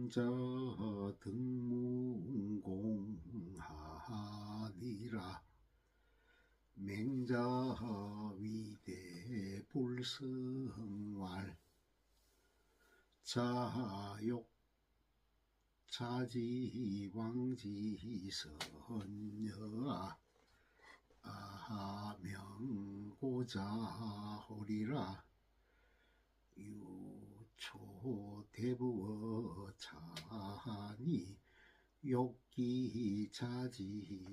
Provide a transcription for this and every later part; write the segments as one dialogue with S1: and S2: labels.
S1: 맹자 등문공하니라. 맹자 위대 불성왈. 자욕 자지 왕지 선여아. 명고자 호리라. 유초 대부어 차니 욕기 자지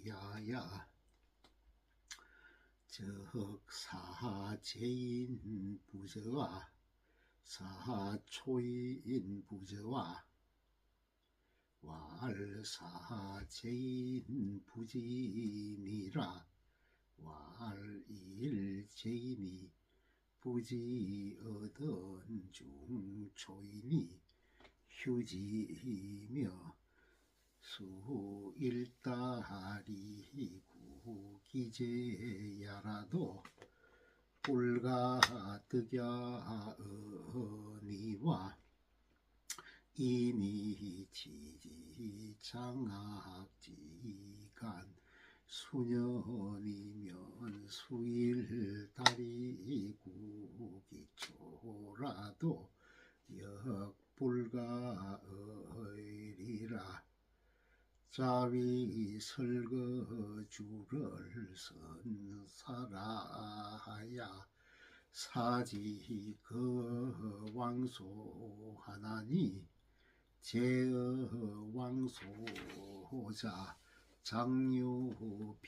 S1: 제어야야. 적사제인 부저와 사초인 부저와 왈사제인 부지니라. 왈일제인이 부지 얻은 중초이니 휴지이며 수일다리 구기제야라도 불가득야어니와 이니 지지장학지간 수년이면 수일다리 구기초라도 역불가의리라. 자위 설거주를 선사라하야. 사지 거왕소하나니 제어왕소자 장유비주니.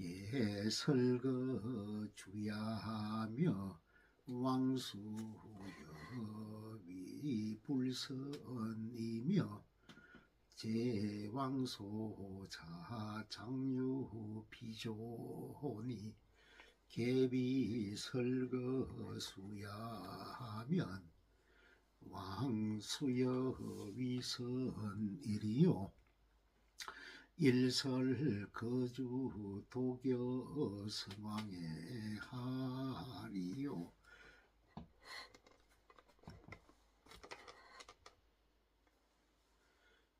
S1: 예설거주야하며 왕수여위 불선이며 제왕소자 장유비조니. 개비설거수야하면 왕수여위선이리요. 일설거주 도교성왕의 하리요.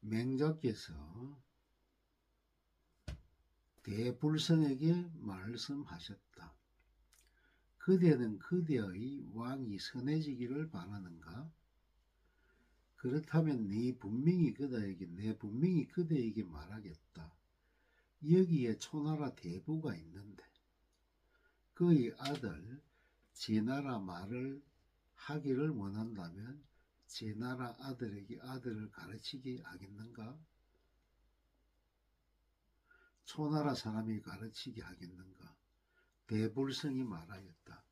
S1: 맹자께서 대불성에게 말씀하셨다. 그대는 그대의 왕이 선해지기를 바라는가? 그렇다면 네 분명히 그대에게, 내 분명히 그대에게 말하겠다. 여기에 초나라 대부가 있는데 그의 아들 제나라 말을 하기를 원한다면 제나라 아들에게 아들을 가르치게 하겠는가? 초나라 사람이 가르치게 하겠는가? 대불성이 말하였다.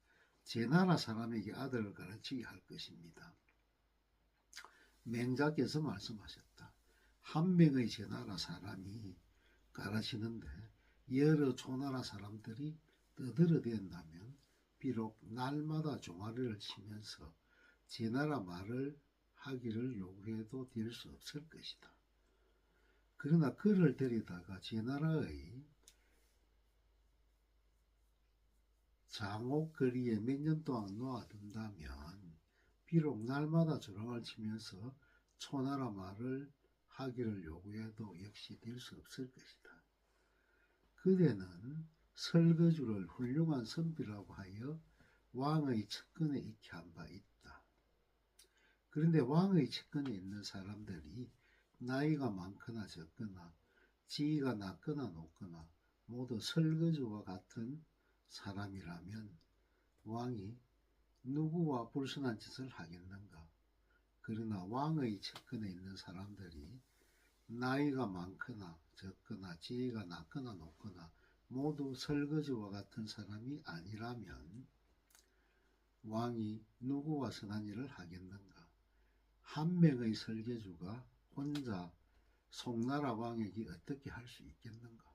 S1: 제나라 사람에게 아들을 가르치게 할 것입니다. 맹자께서 말씀하셨다. 한 명의 제나라 사람이 가르치는데 여러 초나라 사람들이 떠들어댄다면 비록 날마다 종아리를 치면서 제나라 말을 하기를 요구해도 될 수 없을 것이다. 그러나 그를 데리다가 제나라의 장옥거리에 몇 년 동안 놓아둔다면 비록 날마다 조랑을 치면서 초나라 말을 하기를 요구해도 역시 될 수 없을 것이다. 그대는 설거주를 훌륭한 선비라고 하여 왕의 측근에 있게 한 바 있다. 그런데 왕의 측근에 있는 사람들이 나이가 많거나 적거나 지위가 낮거나 높거나 모두 설거주와 같은 사람이라면 왕이 누구와 불순한 짓을 하겠는가? 그러나 왕의 측근에 있는 사람들이 나이가 많거나 적거나 지위가 낮거나 높거나 모두 설거지와 같은 사람이 아니라면 왕이 누구와 선한 일을 하겠는가? 한 명의 설계주가 혼자 송나라 왕에게 어떻게 할 수 있겠는가?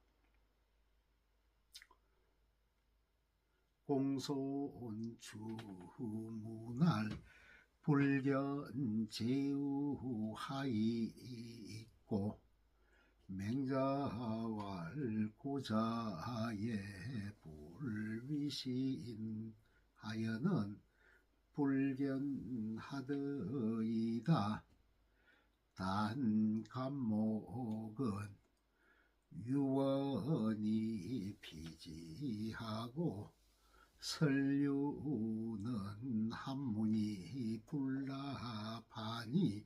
S1: 공소온주문할 불견제우하이 있고 맹자왈 고자의 불위신하여는 불견하더이다. 단 감목은 유원이 피지하고 설류는 한문이 불납하니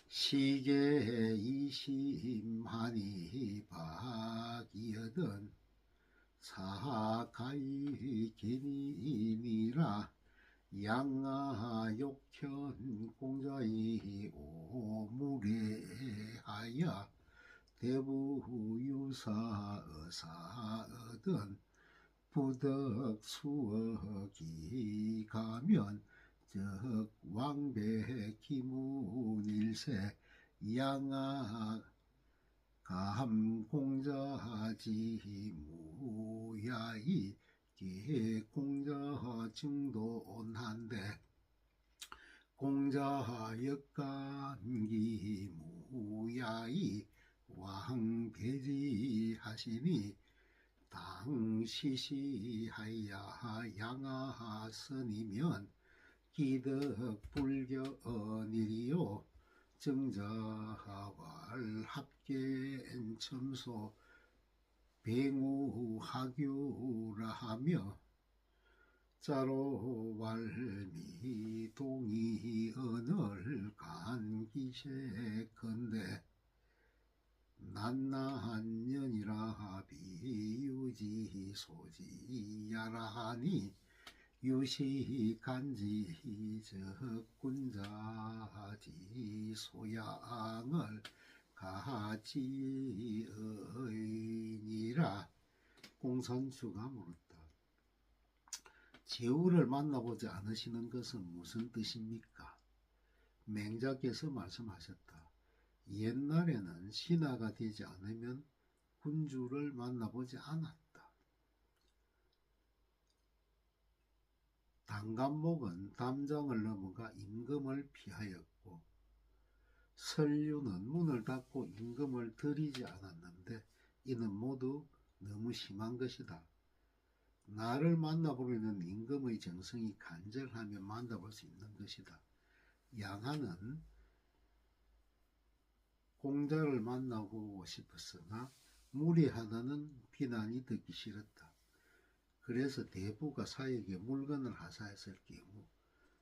S1: 시계 이심하니 박이여든 사가이 개님이라 양아욕현 공자의 오무례하여 대부유사의사얻은 부덕수억이 가면 즉 왕백기문일세 양아 감공자지 무야이 개공자 증도온한데 공자 역감기 무야이 왕배지하시니 당시시하야 양하선이면 기덕불견일이요 정자왈 합계첨소 뱅우하규라 하며 자로왈미 동이언을 간기세건대 난난년이라 비유지소지야라 하니 유시간지 적군자지 소양을 가지의니라. 공산주가 물었다. 제후를 만나보지 않으시는 것은 무슨 뜻입니까? 맹자께서 말씀하셨다. 옛날에는 신하가 되지 않으면 군주를 만나보지 않았다. 단감목은 담장을 넘어가 임금을 피하였고 설류는 문을 닫고 임금을 들이지 않았는데 이는 모두 너무 심한 것이다. 나를 만나보려는 임금의 정성이 간절하면 만나볼 수 있는 것이다. 양하는 공자를 만나고 싶었으나 무례하다는 비난이 듣기 싫었다. 그래서 대부가 사에게 물건을 하사했을 경우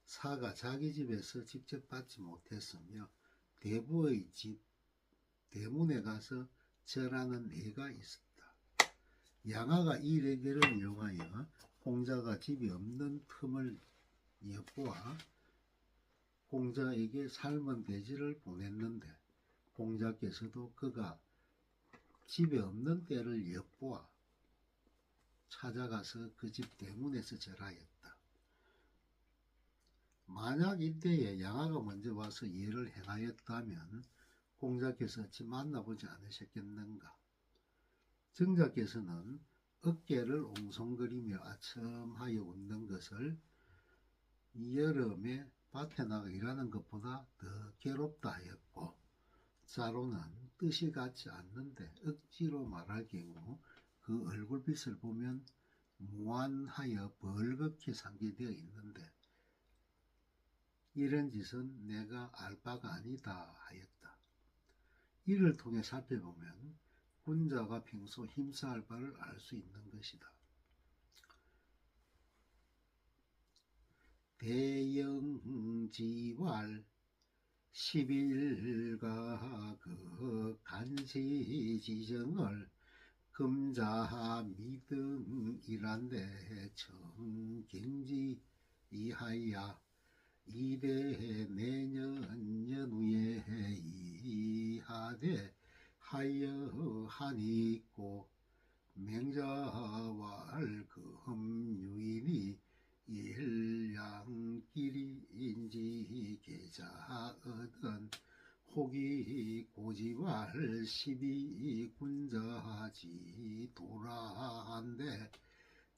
S1: 사가 자기 집에서 직접 받지 못했으며 대부의 집 대문에 가서 절하는 예가 있었다. 양하가 이 레게를 이용하여 공자가 집이 없는 틈을 엿보아 공자에게 삶은 돼지를 보냈는데 공자께서도 그가 집에 없는 때를 엿보아 찾아가서 그 집 대문에서 절하였다. 만약 이때에 양하가 먼저 와서 예를 행하였다면 공자께서 집 만나보지 않으셨겠는가? 정자께서는 어깨를 옹성거리며 아첨하여 웃는 것을 여름에 밭에 나가 일하는 것보다 더 괴롭다 하였고 자로는 뜻이 같지 않는데 억지로 말할 경우 그 얼굴빛을 보면 무안하여 벌겋게 상기되어 있는데 이런 짓은 내가 알 바가 아니다 하였다. 이를 통해 살펴보면 군자가 평소 힘사할 바를 알 수 있는 것이다. 대영지왈 10일가 그 간시지정을 금자 미등이란데 정경지 이하야 이대 내년 연후에 이하되 하여 한이 있고 맹자왈 금유인이 일양길이인지 계자얻은 혹이 고지왈 12군자지 도라한데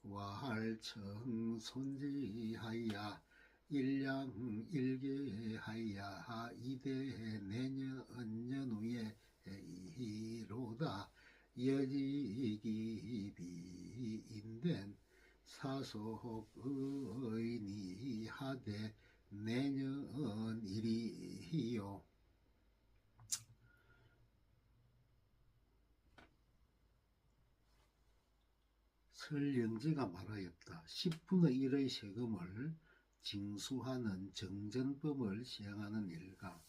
S1: 왈청 손지하야 일양일계하야 이대 내년 연후에 이로다 여지기 비인된 사속의니 하되 내년일이요. 설령제가 말하였다. 10분의 1의 세금을 징수하는 정전법을 시행하는 일과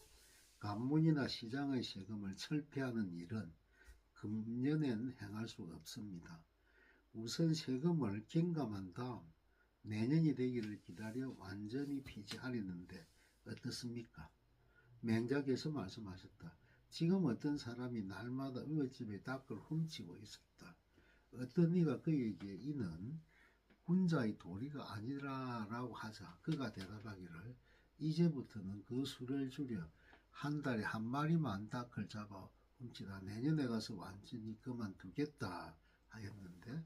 S1: 관문이나 시장의 세금을 철폐하는 일은 금년엔 행할 수 없습니다. 우선 세금을 경감한 다음 내년이 되기를 기다려 완전히 폐지하려는데 어떻습니까? 맹자께서 말씀하셨다. 지금 어떤 사람이 날마다 이웃집의 닭을 훔치고 있었다. 어떤 이가 그에게 이는 군자의 도리가 아니라라고 하자 그가 대답하기를 이제부터는 그 수를 줄여 한 달에 한 마리만 닭을 잡아 훔치다 내년에 가서 완전히 그만두겠다 하였는데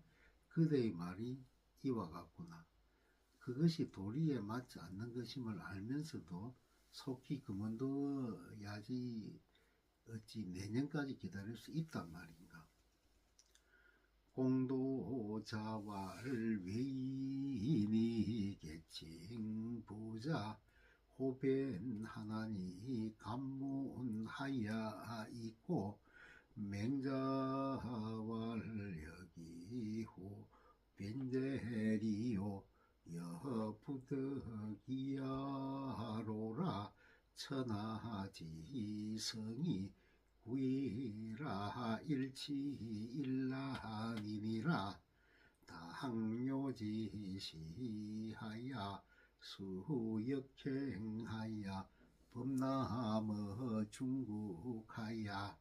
S1: 그대의 말이 이와 같구나. 그것이 도리에 맞지 않는 것임을 알면서도 속히 그만둬야지 어찌 내년까지 기다릴 수 있단 말인가. 공도자왈 외인이 계칭 부자 호변 하나니 감문하야 있고 맹자왈 여기호 변제리요 여부득이야로라 천하지성이 구이라 일치일라니니라 당뇨지시하야 수역행하야 범남어 중국하야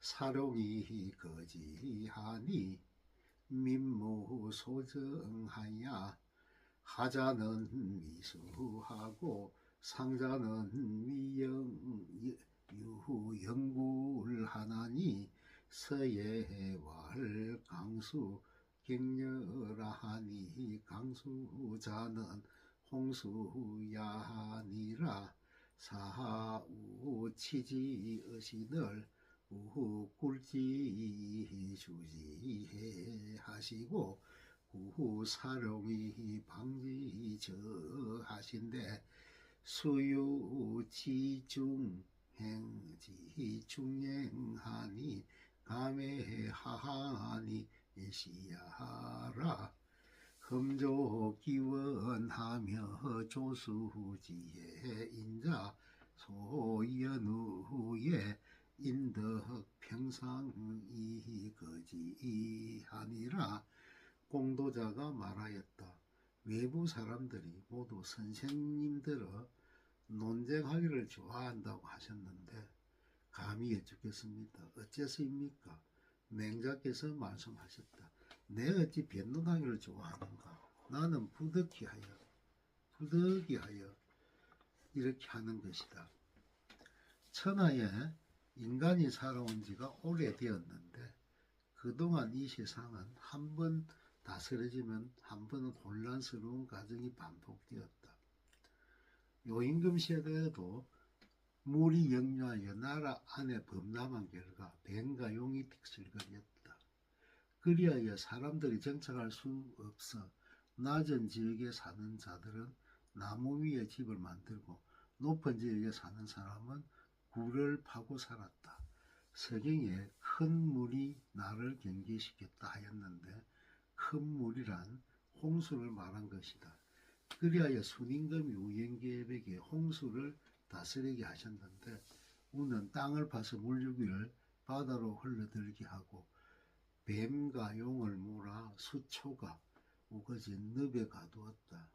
S1: 사룡이 거지하니 민무소정하야 하자는 미수하고 상자는 유영굴하나니 서예왈 강수 격렬하니 강수자는 홍수야하니라 사우치지의신을 우굴지주지해 하시고 구사룡이 방지저하신데 수유지중행지중행하니 감회하하니 시야하라 흠조기원하며 조수지혜 인자 소연우에 인덕평상이 거지하니라. 공도자가 말하였다. 외부 사람들이 모두 선생님들의 논쟁하기를 좋아한다고 하셨는데 감히 여쭙겠습니다. 어째서입니까? 맹자께서 말씀하셨다. 내 어찌 변론하기를 좋아하는가? 나는 부득이하여 이렇게 하는 것이다. 천하에 인간이 살아온 지가 오래되었는데 그동안 이 세상은 한 번 다스려지면 한 번은 혼란스러운 과정이 반복되었다. 요임금 시대에도 물이 역류하여 나라 안에 범람한 결과 뱀과 용이 틱실거렸다. 그리하여 사람들이 정착할 수 없어 낮은 지역에 사는 자들은 나무 위에 집을 만들고 높은 지역에 사는 사람은 굴을 파고 살았다. 서경에 큰 물이 나를 경계시켰다 하였는데 큰 물이란 홍수를 말한 것이다. 그리하여 순임금이 우영계백에 홍수를 다스리게 하셨는데 우는 땅을 파서 물줄기를 바다로 흘러들게 하고 뱀과 용을 몰아 수초가 우거진 늪에 가두었다.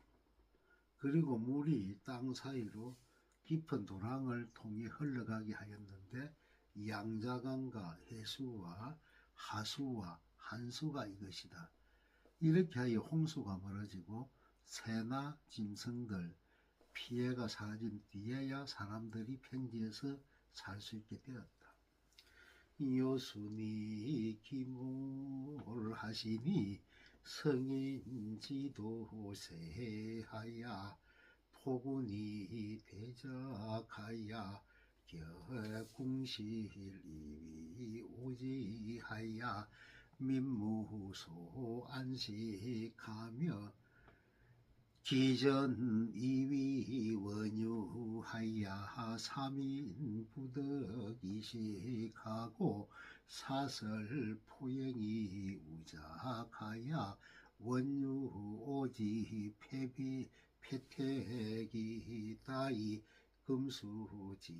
S1: 그리고 물이 땅 사이로 깊은 도랑을 통해 흘러가게 하였는데 양자강과 해수와 하수와 한수가 이것이다. 이렇게 하여 홍수가 멀어지고 새나 짐승들 피해가 사라진 뒤에야 사람들이 평지에서 살 수 있게 되었다. 요순이 기물하시니 성인지도세하야 포군이 대작하야 궁실이 오지하야 민무소 안식하며 기전 이위 원유하야 삼인 부덕이식하고 사설 포행이 우작하야 원유 오지 폐비 패택이 따이 금수지하니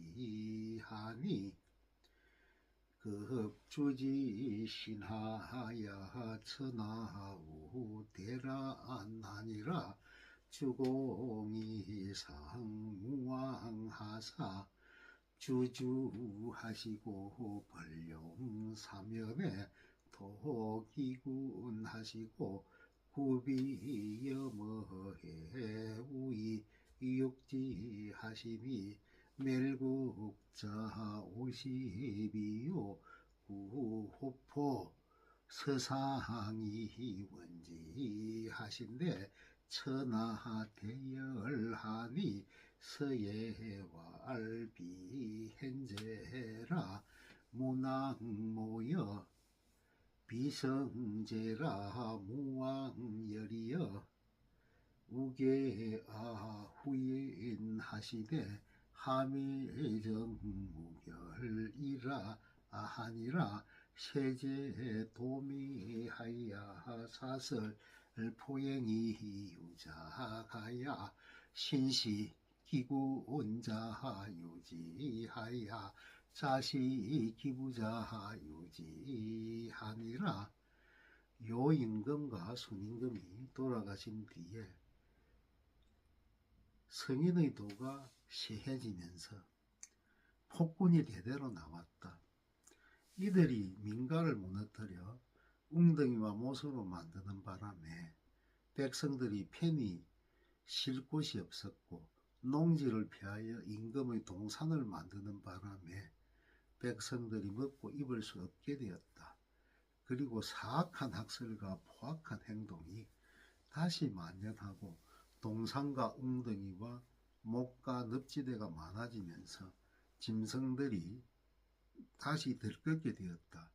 S1: 급주지 신하야 천하우 대란하니라 주공이 상무왕하사 주주하시고 벌룡사면에 도기군하시고 구비여머해 우이 육지하시니 멜국자 52요 구호포 서상이 원지하신데 천하대열하니 서예왈비현재라 문왕모여 비성제라 무왕열이여 우계아 후인하시되 하미정무결이라 하니라 세제 도미하야 사설 포행이 유자가야 신시 기구온자 유지하야 자시 기부자 유지하니라. 요 임금과 순임금이 돌아가신 뒤에 성인의 도가 시해지면서 폭군이 대대로 나왔다. 이들이 민가를 무너뜨려 웅덩이와 못으로 만드는 바람에 백성들이 편히 쉴 곳이 없었고 농지를 피하여 임금의 동산을 만드는 바람에 백성들이 먹고 입을 수 없게 되었다. 그리고 사악한 학설과 포악한 행동이 다시 만연하고 동산과 웅덩이와 목과 늪지대가 많아지면서 짐승들이 다시 들끓게 되었다.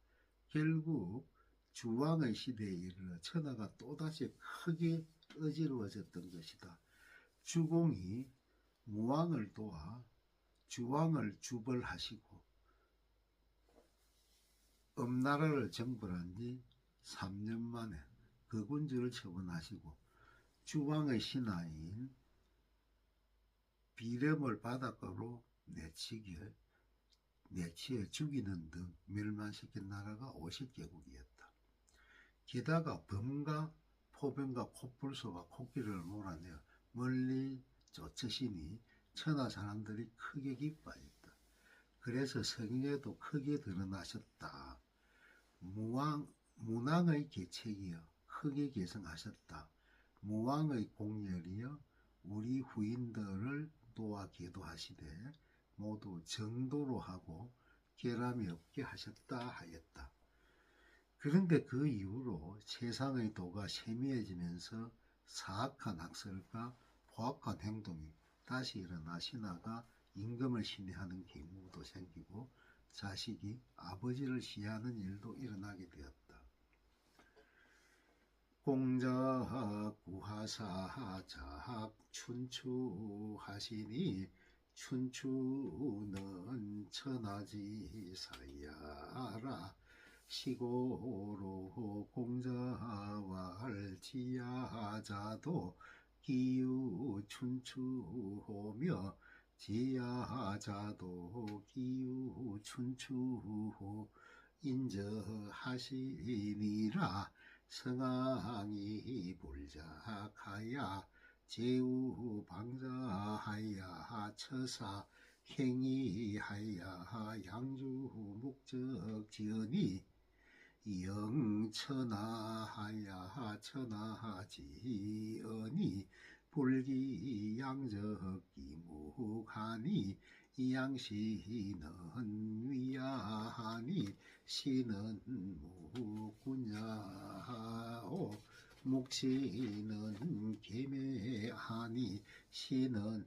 S1: 결국 주왕의 시대에 이르러 천하가 또다시 크게 어지러워졌던 것이다. 주공이 무왕을 도와 주왕을 주벌하시고 엄나라를 정벌한 지 3년 만에 그 군주를 처분하시고 주왕의 신하인 비렴을 바닷가로 내치어 죽이는 등 멸망시킨 나라가 50개국이었다. 게다가 범과 포병과 콧불소가 코끼리를 몰아내어 멀리 쫓으시니 천하 사람들이 크게 기뻐하였다. 그래서 성인에도 크게 드러나셨다. 문왕의 계책이여 크게 계승하셨다. 무왕의 공열이여 우리 후인들을 도와 계도하시되 모두 정도로 하고 결함이 없게 하셨다 하였다. 그런데 그 이후로 세상의 도가 세미해지면서 사악한 학설과 포악한 행동이 다시 일어나 신하가 임금을 신뢰하는 경우도 생기고 자식이 아버지를 시해하는 일도 일어나게 되었다. 공자 구하사 자학 춘추하시니 춘추는 천하지사야라 시고로 공자왈 지야자도 기유 춘추호며 지야자도 기유 춘추호 인저하시니라. 성왕이 불작하야 제우방자하야 처사 행위하야 양주 목적지언이 영천하하야 천하지언이 불기양적기무하니 이양시는 위야하니 시는 무군야하오 묵시는 계매하니 시는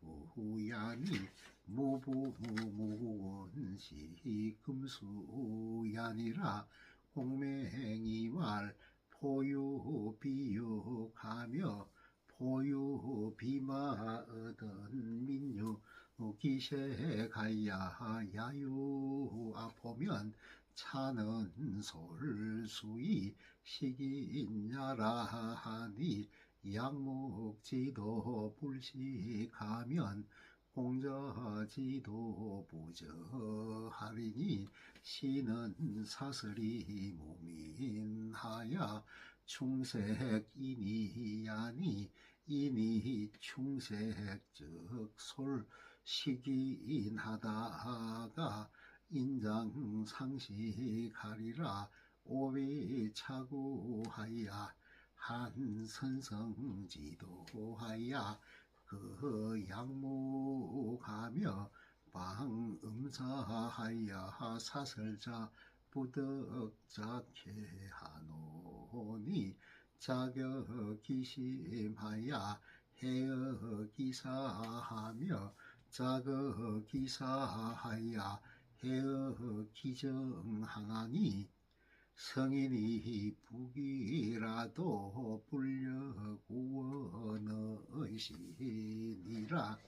S1: 무부야니 무부무원시 금수야니라. 공맹이왈 포유비유하며 포유 비마얻은 민유 기세가야 야유 아포면 차는 솔수이 시긴야라 하니 양목지도 불식하면 공자지도 부저하리니 시는 사설이 무민하야 충색이니야니 이니 충색즉 솔 시긴하다가 인장상식하리라 오비차구하야 한선성지도하야 그 양무하며 방음사하야 사설자 부덕자케 하노니 자격기심하야 해역기사하며 자격기사하야 해역기정하나니 성인이 북이라도 불려구원의시니라.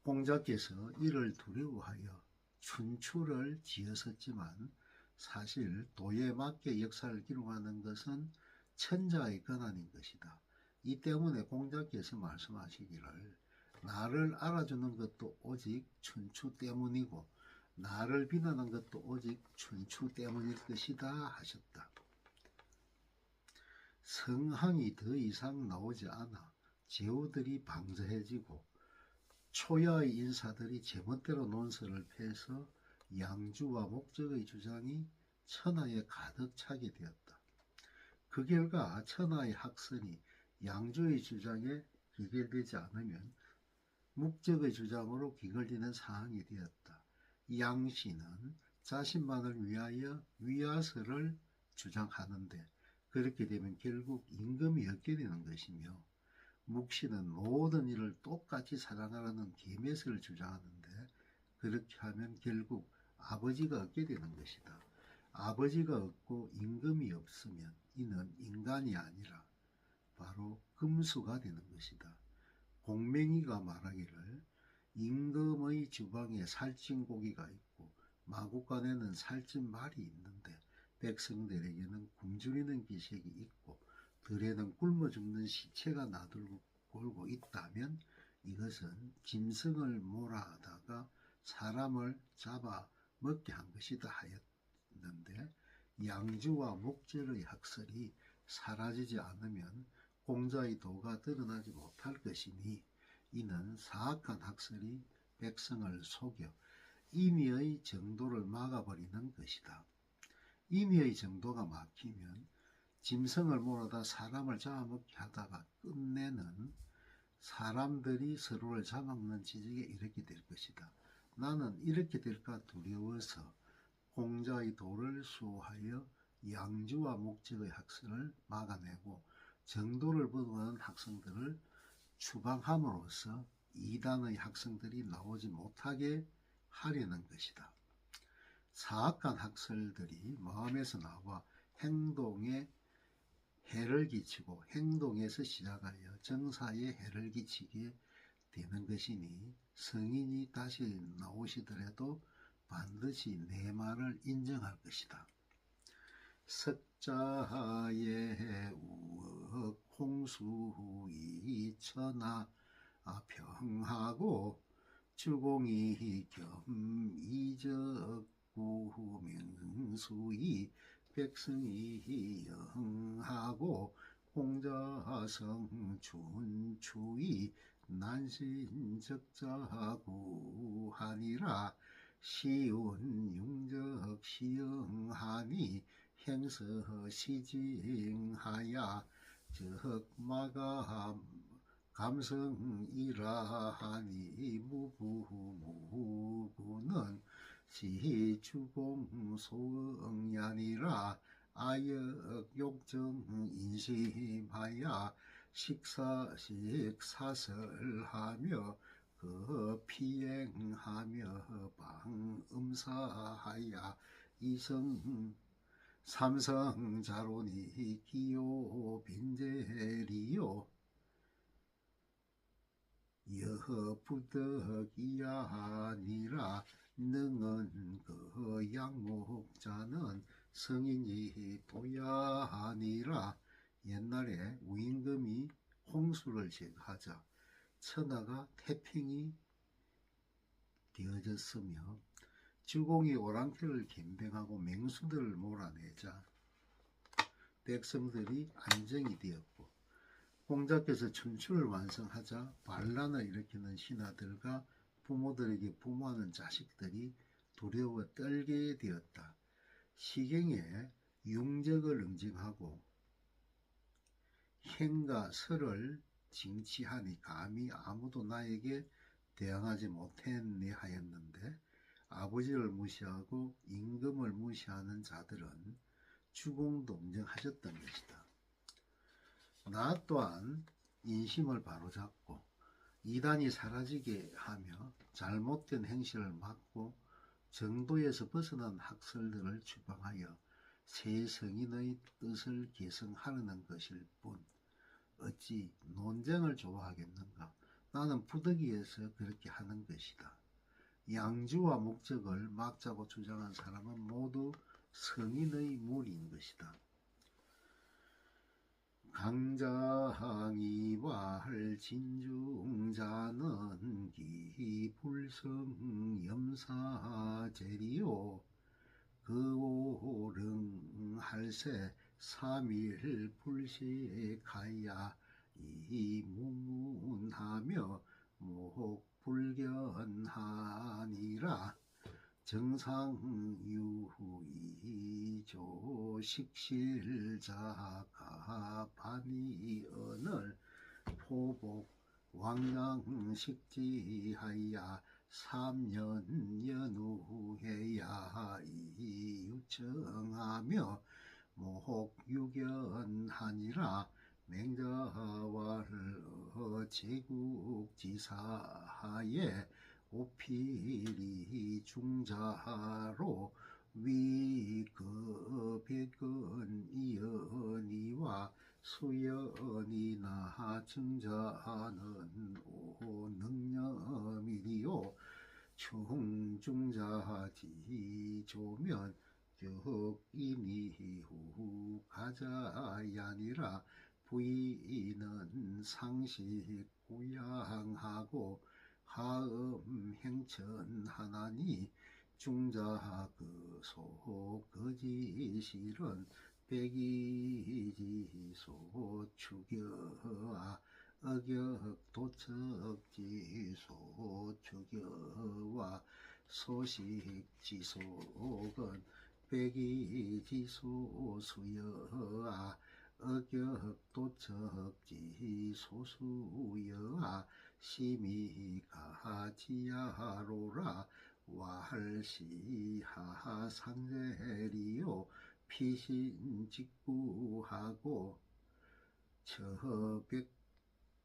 S1: 공자께서 이를 두려워하여 춘추를 지었었지만 사실 도에 맞게 역사를 기록하는 것은 천자의 권한인 것이다. 이 때문에 공자께서 말씀하시기를 나를 알아주는 것도 오직 춘추 때문이고 나를 비난한 것도 오직 춘추 때문일 것이다 하셨다. 성항이 더 이상 나오지 않아 제후들이 방자해지고 초야의 인사들이 제멋대로 논설을 펴서 양주와 목적의 주장이 천하에 가득 차게 되었다. 그 결과 천하의 학설이 양주의 주장에 귀결되지 않으면 목적의 주장으로 귀결되는 상황이 되었다. 양씨는 자신만을 위하여 위야설을 주장하는데 그렇게 되면 결국 임금이 얻게 되는 것이며 묵씨는 모든 일을 똑같이 사랑하라는 계매설을 주장하는데 그렇게 하면 결국 아버지가 얻게 되는 것이다. 아버지가 없고 임금이 없으면 이는 인간이 아니라 바로 금수가 되는 것이다. 공맹이가 말하기를 임금의 주방에 살찐 고기가 있고 마구간에는 살찐 말이 있는데 백성들에게는 굶주리는 기색이 있고 들에는 굶어 죽는 시체가 나돌고 있다면 이것은 짐승을 몰아다가 사람을 잡아 먹게 한 것이다 하였는데 양주와 목절의 학설이 사라지지 않으면 공자의 도가 드러나지 못할 것이니 이는 사악한 학설이 백성을 속여 인의의 정도를 막아버리는 것이다. 인의의 정도가 막히면 짐승을 몰아다 사람을 잡아먹게 하다가 끝내는 사람들이 서로를 잡아먹는 지적에 이르게 될 것이다. 나는 이렇게 될까 두려워서 공자의 도를 수호하여 양주와 목적의 학설을 막아내고 정도를 벗어나는 학생들을 추방함으로써 이단의 학생들이 나오지 못하게 하려는 것이다. 사악한 학설들이 마음에서 나와 행동에 해를 끼치고 행동에서 시작하여 정사에 해를 끼치게 되는 것이니 성인이 다시 나오시더라도 반드시 내 말을 인정할 것이다. 석자의 우억 홍수이 천하 평하고 주공이 겸 이적구 명수이 백성이 영하고 공자성 춘추이 난신적자구하니라 시운 융적 시영하니 행서 시징하야 적마가 감성이라 하니 무구는 시주공 소응야니라 아역 욕정 인심하야 식사식 사설하며 그 피행하며 방음사하야 이성 삼성자론이 기요 빈제리요 부득이야 아니라 능은 그 양목자는 성인이 도야 아니라. 옛날에 우임금이 홍수를 제거하자 천하가 태평이 되어졌으며 주공이 오랑캐를 겸병하고 맹수들을 몰아내자 백성들이 안정이 되었고 공자께서 춘추를 완성하자 반란을 일으키는 신하들과 부모들에게 부모하는 자식들이 두려워 떨게 되었다. 시경에 융적을 응징하고 행과 설을 징치하니 감히 아무도 나에게 대항하지 못했네 하였는데 아버지를 무시하고 임금을 무시하는 자들은 주공동정하셨던 것이다. 나 또한 인심을 바로잡고 이단이 사라지게 하며 잘못된 행실을 막고 정도에서 벗어난 학설들을 추방하여 새 성인의 뜻을 계승하려는 것일 뿐 어찌 논쟁을 좋아하겠는가. 나는 부득이해서 그렇게 하는 것이다. 양주와 목적을 막자고 주장한 사람은 모두 성인의 무리인 것이다. 강장이와 할 진중자는 기불성 염사제리요 그 오릉 할세 삼일 불식하야 이무문하며 목불견하니라. 정상유이조 식실자가 반이언을 포복 왕장식지하야 3년 연후해야 이유청하며 목유견하니라. 맹자왈 제국지사하에 오필이 중자로 위급백은 이연이와 수연이나 증자는 오능념이요 충중자지조면 격인이 후 가자야니라. 부인은 상식 고양하고 하음 행천하나니 중자 그소 거지실은 백이지소 추겨아 어격 도척지소 추겨와 소식지속은 백이지소 수여아 어격 도척지 소수여아 심이가지야로라. 와할시하하 상제리요 피신직구하고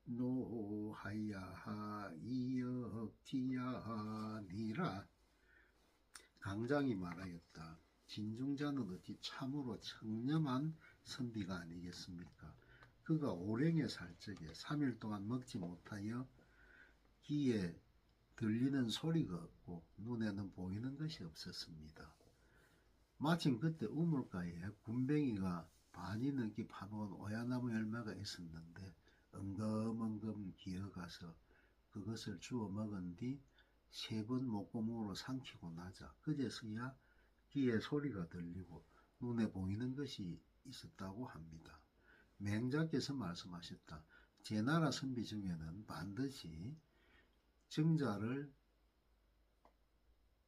S1: 처백노하야 이역지야니라. 강장이 말하였다. 진중자는 어찌 참으로 청렴한 선비가 아니겠습니까? 그가 오랭에 살 적에 3일 동안 먹지 못하여 귀에 들리는 소리가 없고 눈에는 보이는 것이 없었습니다. 마침 그때 우물가에 군뱅이가 반이 넘게 파놓은 오야나무 열매가 있었는데 엉금엉금 기어가서 그것을 주워 먹은 뒤 3번 목구멍으로 삼키고 나자 그제서야 귀에 소리가 들리고 눈에 보이는 것이 있었다고 합니다. 맹자께서 말씀하셨다. 제 나라 선비 중에는 반드시 정자를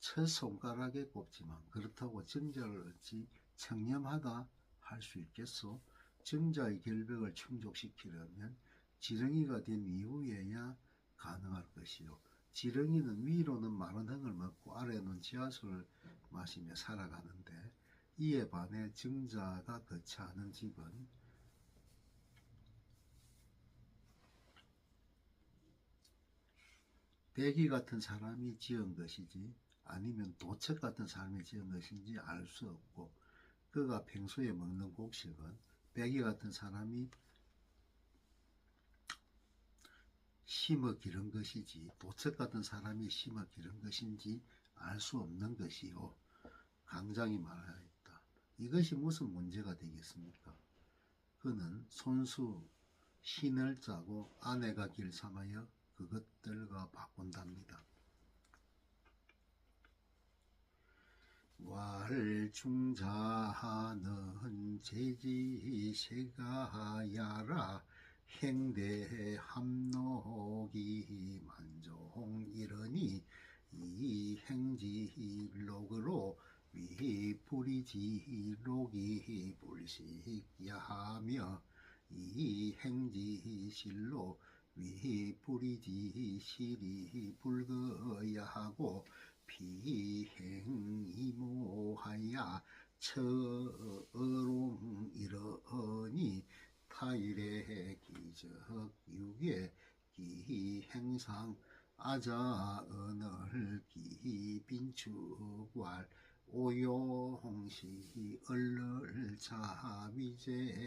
S1: 첫 손가락에 꼽지만 그렇다고 정자를 어찌 청렴하다 할 수 있겠소? 정자의 결벽을 충족시키려면 지렁이가 된 이후에야 가능할 것이요. 지렁이는 위로는 마른 흙을 먹고 아래는 지하수를 마시며 살아가는데 이에 반해 정자가 거처하는 집은 대기 같은 사람이 지은 것이지 아니면 도척 같은 사람이 지은 것인지 알 수 없고 그가 평소에 먹는 곡식은 배기 같은 사람이 심어 기른 것이지 도책 같은 사람이 심어 기른 것인지 알 수 없는 것이요. 강장이 말하였다. 이것이 무슨 문제가 되겠습니까? 그는 손수 신을 짜고 아내가 길 삼하여 그것들과 바꾼답니다. 왈중자는 제지세가야라 행대 함록이 만종이러니 이 행지록으로 위불이지록이 불식야하며 이 행지실로 위불이지실이 불거야하고 비행이모하야 처어롱이러니 타일의 기적 유괴 기행상 아자언을 기빈축왈 오용시 얼럴 자미제리요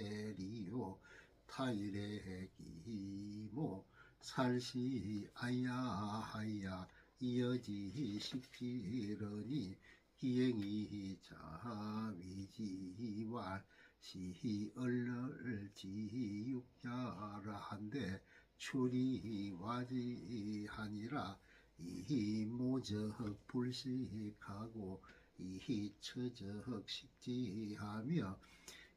S1: 타일의 기모 살시 아야하야 이어지 식지러니 기행이 자위지왈 시 얼럴지육자라 한데 출이와지하니라 이 모적 불식하고 이 처적 식지하며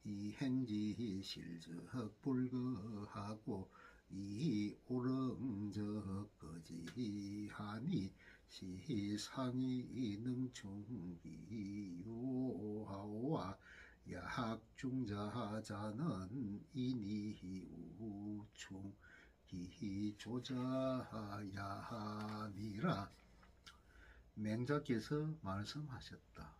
S1: 이 행지 실적 불거하고 이 오렁적 거지하니 시상이 능충기요하오와 야학중자자는 이니우충 기조자야하니라. 맹자께서 말씀하셨다.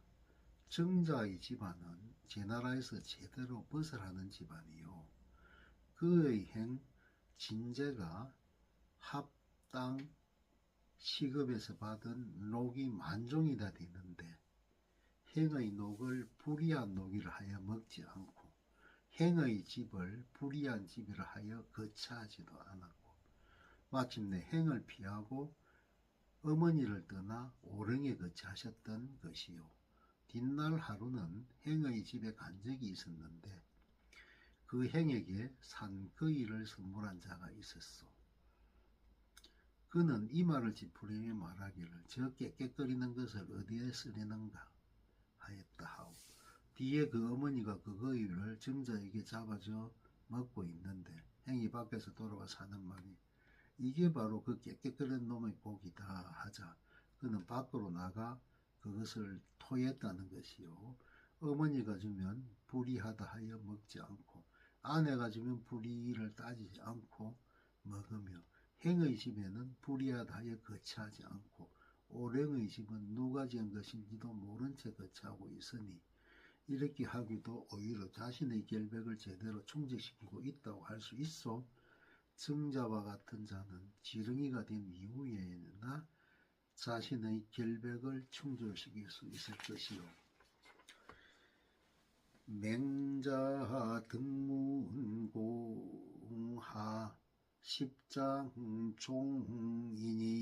S1: 정자의 집안은 제나라에서 제대로 벗어나는 집안이요. 그의 행 진제가 합당 시급에서 받은 녹이 만종이다 되는데 행의 녹을 불이한 녹이라 하여 먹지 않고 행의 집을 불이한 집이라 하여 거처하지도 않았고 마침내 행을 피하고 어머니를 떠나 오릉에 거처하셨던 것이요. 뒷날 하루는 행의 집에 간 적이 있었는데 그 행에게 산거이를 선물한 자가 있었소. 그는 이 말을 짚으려며 말하기를 저 깨끗거리는 것을 어디에 쓰려는가 하였다 하오. 뒤에 그 어머니가 그 거위를 정자에게 잡아줘 먹고 있는데 행이 밖에서 돌아와 사는 말이 이게 바로 그 깨끗거리는 놈의 복이다 하자 그는 밖으로 나가 그것을 토했다는 것이요. 어머니가 주면 불이하다 하여 먹지 않고 아내가 주면 불이를 따지지 않고 먹으며 행의 집에는 불이하다 하여 거처하지 않고 오랭의 집은 누가 지은 것인지도 모른 채 거처하고 있으니 이렇게 하기도 오히려 자신의 결백을 제대로 충족시키고 있다고 할 수 있어. 정자와 같은 자는 지렁이가 된 이후에나 자신의 결백을 충족시킬 수 있을 것이요. 맹자 등문공하 십장 종인이라